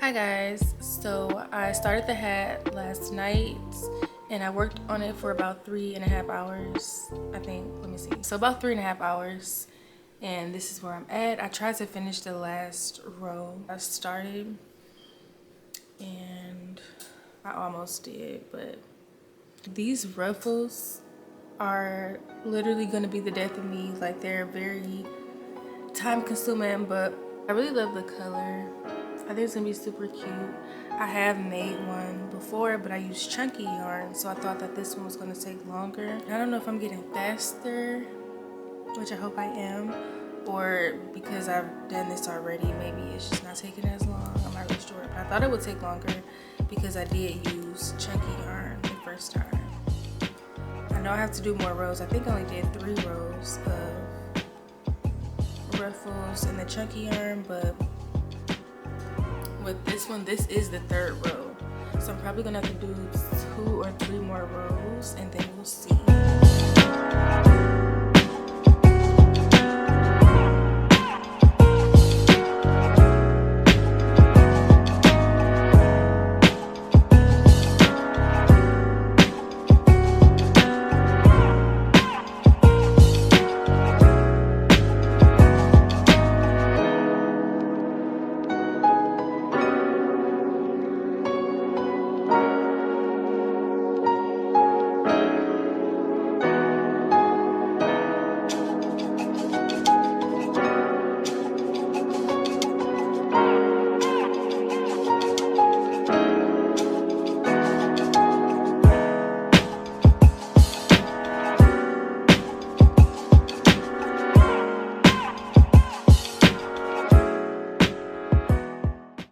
Hi guys, so I started the hat last night and I worked on it for about 3.5 hours, I think. Let me see. So about 3.5 hours, and this is where I'm at. I tried to finish the last row I started and I almost did, but these ruffles are literally gonna be the death of me. Like, they're very time consuming, but I really love the color. I think it's gonna be super cute. I have made one before, but I used chunky yarn, so I thought that this one was gonna take longer. I don't know if I'm getting faster, which I hope I am, or because I've done this already, maybe it's just not taking as long. I'm not really sure, but I thought it would take longer because I did use chunky yarn the first time. I know I have to do more rows. I think I only did 3 rows of ruffles and the chunky yarn, but with this one, this is the 3rd row, so I'm probably gonna have to do 2 or 3 more rows and then we'll see.